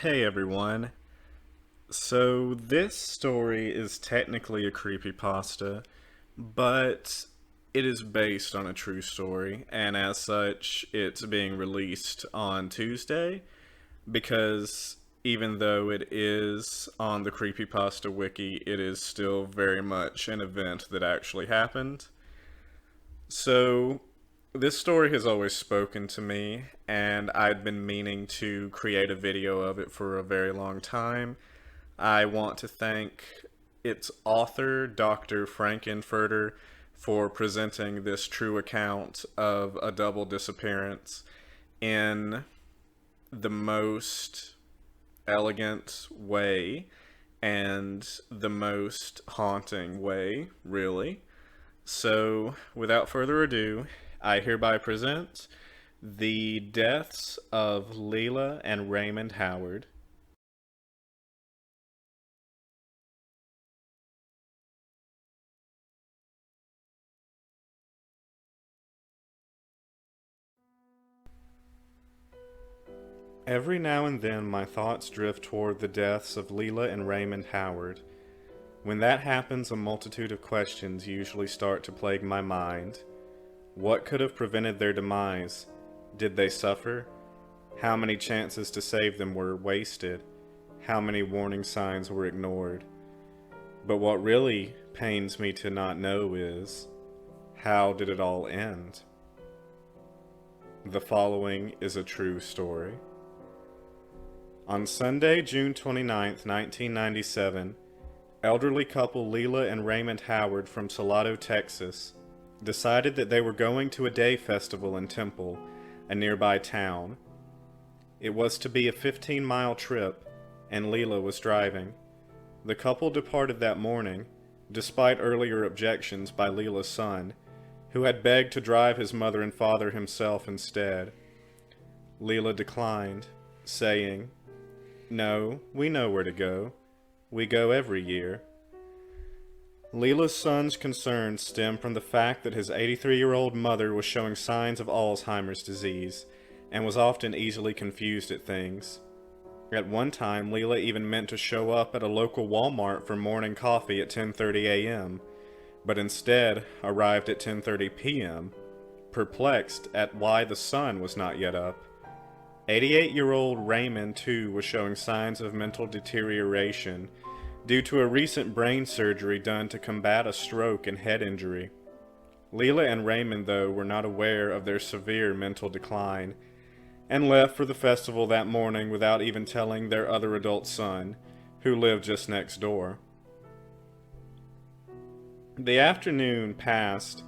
Hey everyone. So this story is technically a creepypasta, but it is based on a true story, and as such, it's being released on Tuesday because even though it is on the creepypasta wiki, it is still very much an event that actually happened. So this story has always spoken to me, and I'd been meaning to create a video of it for a very long time. I want to thank its author, Dr. Frankenfurter, for presenting this true account of a double disappearance in the most elegant way and the most haunting way, really. So, without further ado, I hereby present The Deaths of Lela and Raymond Howard. Every now and then my thoughts drift toward the deaths of Lela and Raymond Howard. When that happens, a multitude of questions usually start to plague my mind. What could have prevented their demise? Did they suffer? How many chances to save them were wasted? How many warning signs were ignored? But what really pains me to not know is, how did it all end? The following is a true story. On Sunday, June 29th, 1997, elderly couple Lela and Raymond Howard from Salado, Texas, decided that they were going to a day festival in Temple, a nearby town. It was to be a 15-mile trip, and Lela was driving. The couple departed that morning, despite earlier objections by Lela's son, who had begged to drive his mother and father himself instead. Lela declined, saying, "No, we know where to go. We go every year." Lela's son's concerns stem from the fact that his 83-year-old mother was showing signs of Alzheimer's disease and was often easily confused at things. At one time, Lela even meant to show up at a local Walmart for morning coffee at 10:30 a.m., but instead arrived at 10:30 p.m., perplexed at why the sun was not yet up. 88-year-old Raymond, too, was showing signs of mental deterioration due to a recent brain surgery done to combat a stroke and head injury. Lela and Raymond, though, were not aware of their severe mental decline, and left for the festival that morning without even telling their other adult son, who lived just next door. The afternoon passed,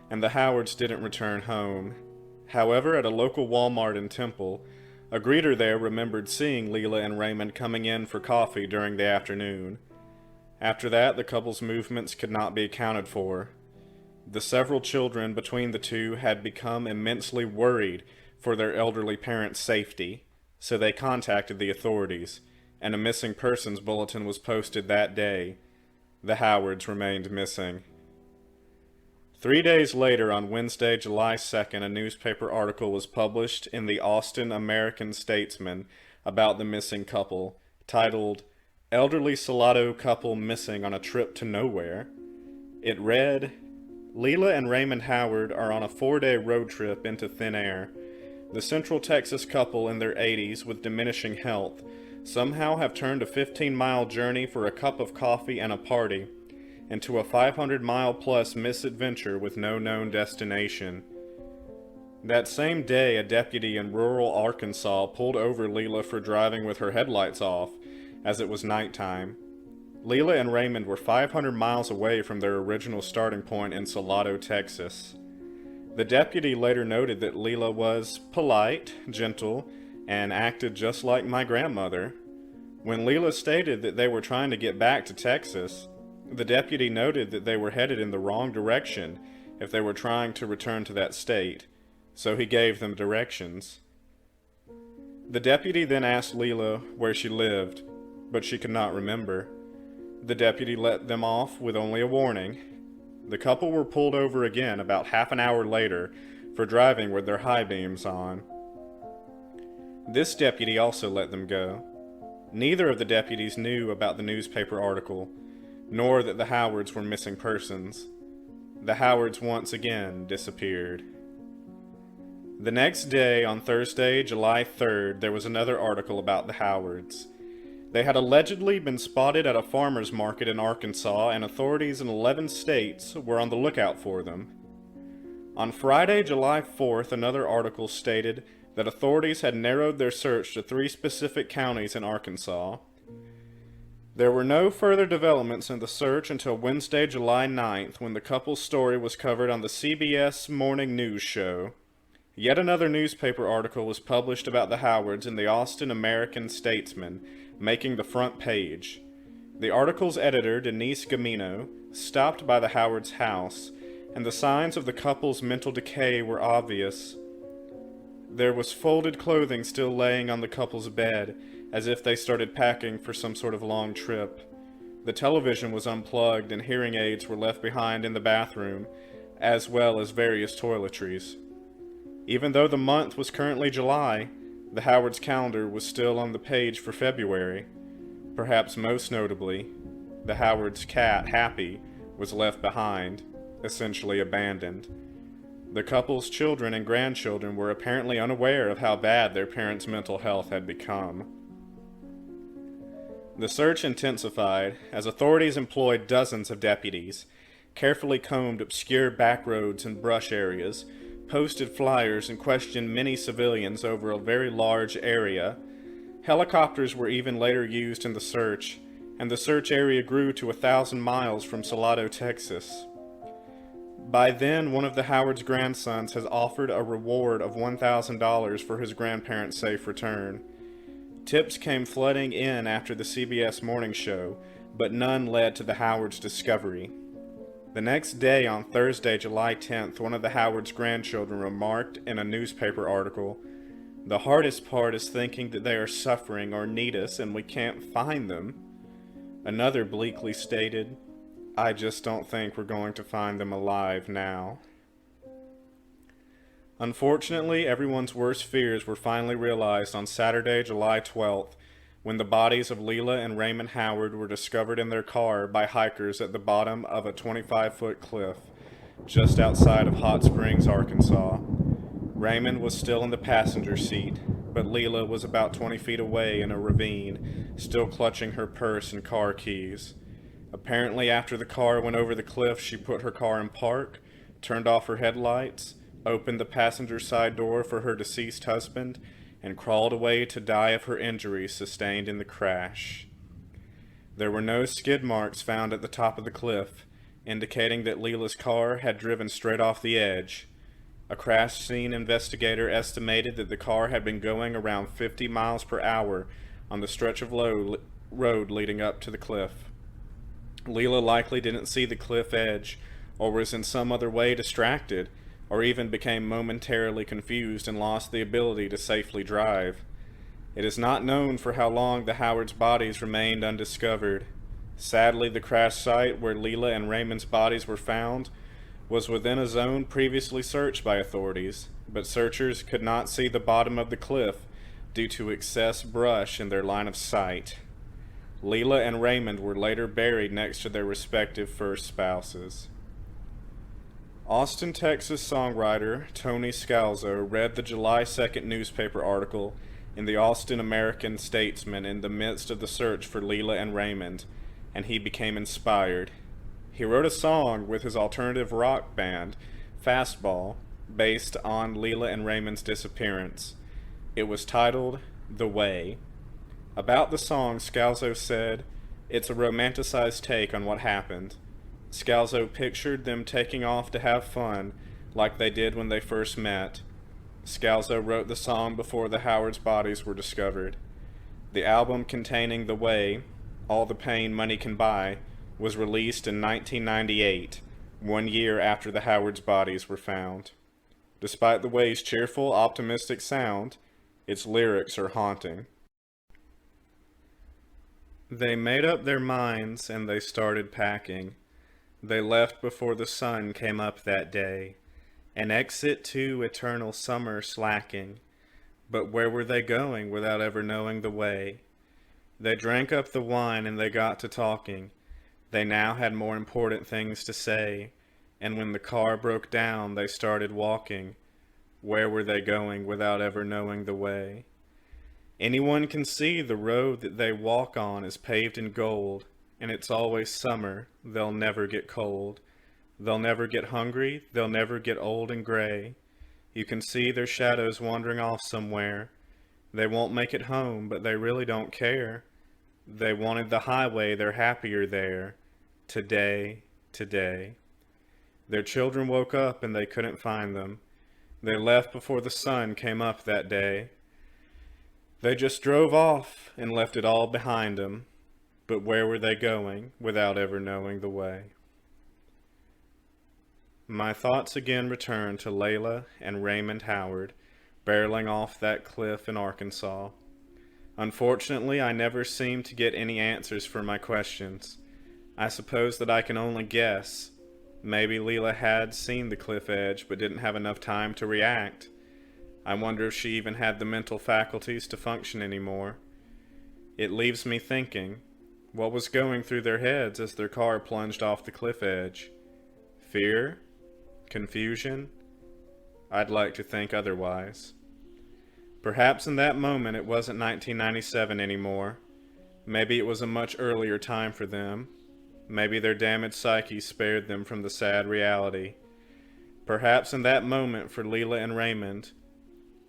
and the Howards didn't return home. However, at a local Walmart in Temple, a greeter there remembered seeing Lela and Raymond coming in for coffee during the afternoon. After that, the couple's movements could not be accounted for. The several children between the two had become immensely worried for their elderly parents' safety, so they contacted the authorities, and a missing persons bulletin was posted that day. The Howards remained missing. 3 days later, on Wednesday, July 2nd, a newspaper article was published in the Austin American-Statesman about the missing couple, titled, "Elderly Salado Couple Missing on a Trip to Nowhere." It read, "Lela and Raymond Howard are on a 4-day road trip into thin air. The Central Texas couple in their 80s with diminishing health somehow have turned a 15-mile journey for a cup of coffee and a party into a 500-mile-plus misadventure with no known destination." That same day, a deputy in rural Arkansas pulled over Lela for driving with her headlights off, as it was nighttime. Lela and Raymond were 500 miles away from their original starting point in Salado, Texas. The deputy later noted that Lela was polite, gentle, and acted just like my grandmother. When Lela stated that they were trying to get back to Texas, the deputy noted that they were headed in the wrong direction if they were trying to return to that state, so he gave them directions. The deputy then asked Lela where she lived, but she could not remember. The deputy let them off with only a warning. The couple were pulled over again about half an hour later for driving with their high beams on. This deputy also let them go. Neither of the deputies knew about the newspaper article, nor that the Howards were missing persons. The Howards once again disappeared. The next day, on Thursday, July 3rd, there was another article about the Howards. They had allegedly been spotted at a farmer's market in Arkansas, and authorities in 11 states were on the lookout for them. On Friday, July 4th, another article stated that authorities had narrowed their search to 3 specific counties in Arkansas. There were no further developments in the search until Wednesday, July 9th, when the couple's story was covered on the CBS Morning News show. Yet another newspaper article was published about the Howards in the Austin American-Statesman, making the front page. The article's editor, Denise Gamino, stopped by the Howards' house, and the signs of the couple's mental decay were obvious. There was folded clothing still laying on the couple's bed, as if they started packing for some sort of long trip. The television was unplugged, and hearing aids were left behind in the bathroom, as well as various toiletries. Even though the month was currently July, the Howards' calendar was still on the page for February. Perhaps most notably, the Howards' cat, Happy, was left behind, essentially abandoned. The couple's children and grandchildren were apparently unaware of how bad their parents' mental health had become. The search intensified as authorities employed dozens of deputies, carefully combed obscure back roads and brush areas, posted flyers, and questioned many civilians over a very large area. Helicopters were even later used in the search, and the search area grew to 1,000 miles from Salado, Texas. By then, one of the Howard's grandsons has offered a reward of $1,000 for his grandparents' safe return. Tips came flooding in after the CBS morning show, but none led to the Howards' discovery. The next day, on Thursday, July 10th, one of the Howards' grandchildren remarked in a newspaper article, "The hardest part is thinking that they are suffering or need us and we can't find them." Another bleakly stated, "I just don't think we're going to find them alive now." Unfortunately, everyone's worst fears were finally realized on Saturday, July 12th, when the bodies of Lela and Raymond Howard were discovered in their car by hikers at the bottom of a 25-foot cliff just outside of Hot Springs, Arkansas. Raymond was still in the passenger seat, but Lela was about 20 feet away in a ravine, still clutching her purse and car keys. Apparently, after the car went over the cliff, she put her car in park, turned off her headlights, opened the passenger side door for her deceased husband, and crawled away to die of her injuries sustained in the crash. There were no skid marks found at the top of the cliff, indicating that Lela's car had driven straight off the edge. A crash scene investigator estimated that the car had been going around 50 miles per hour on the stretch of road leading up to the cliff. Lela likely didn't see the cliff edge, or was in some other way distracted, or even became momentarily confused and lost the ability to safely drive. It is not known for how long the Howards' bodies remained undiscovered. Sadly, the crash site where Lela and Raymond's bodies were found was within a zone previously searched by authorities, but searchers could not see the bottom of the cliff due to excess brush in their line of sight. Lela and Raymond were later buried next to their respective first spouses. Austin, Texas songwriter Tony Scalzo read the July 2nd newspaper article in the Austin American-Statesman in the midst of the search for Lela and Raymond, and he became inspired. He wrote a song with his alternative rock band, Fastball, based on Lela and Raymond's disappearance. It was titled The Way. About the song, Scalzo said, "It's a romanticized take on what happened." Scalzo pictured them taking off to have fun, like they did when they first met. Scalzo wrote the song before the Howards' bodies were discovered. The album containing The Way, All the Pain Money Can Buy, was released in 1998, 1 year after the Howards' bodies were found. Despite The Way's cheerful, optimistic sound, its lyrics are haunting. They made up their minds and they started packing. They left before the sun came up that day, an exit to eternal summer slacking. But where were they going without ever knowing the way? They drank up the wine and they got to talking. They now had more important things to say, and when the car broke down, they started walking. Where were they going without ever knowing the way? Anyone can see the road that they walk on is paved in gold, and it's always summer. They'll never get cold. They'll never get hungry. They'll never get old and gray. You can see their shadows wandering off somewhere. They won't make it home, but they really don't care. They wanted the highway, they're happier there. Today, today. Their children woke up and they couldn't find them. They left before the sun came up that day. They just drove off and left it all behind them. But where were they going without ever knowing the way? My thoughts again return to Lela and Raymond Howard barreling off that cliff in Arkansas. Unfortunately, I never seemed to get any answers for my questions. I suppose that I can only guess. Maybe Lela had seen the cliff edge but didn't have enough time to react. I wonder if she even had the mental faculties to function anymore. It leaves me thinking, what was going through their heads as their car plunged off the cliff edge? Fear? Confusion? I'd like to think otherwise. Perhaps in that moment it wasn't 1997 anymore. Maybe it was a much earlier time for them. Maybe their damaged psyche spared them from the sad reality. Perhaps in that moment for Lela and Raymond,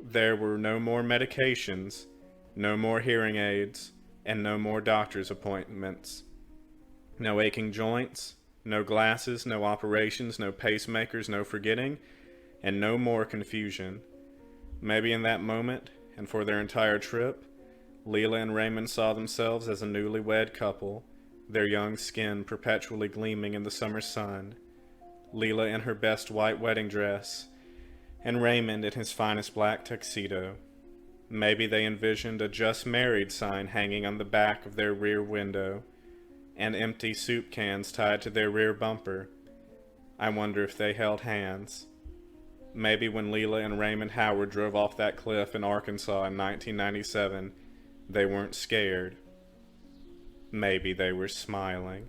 there were no more medications, no more hearing aids, and no more doctor's appointments. No aching joints, no glasses, no operations, no pacemakers, no forgetting, and no more confusion. Maybe in that moment, and for their entire trip, Lela and Raymond saw themselves as a newlywed couple, their young skin perpetually gleaming in the summer sun, Lela in her best white wedding dress, and Raymond in his finest black tuxedo. Maybe they envisioned a just married sign hanging on the back of their rear window, and empty soup cans tied to their rear bumper. I wonder if they held hands. Maybe when Lela and Raymond Howard drove off that cliff in Arkansas in 1997, they weren't scared. Maybe they were smiling.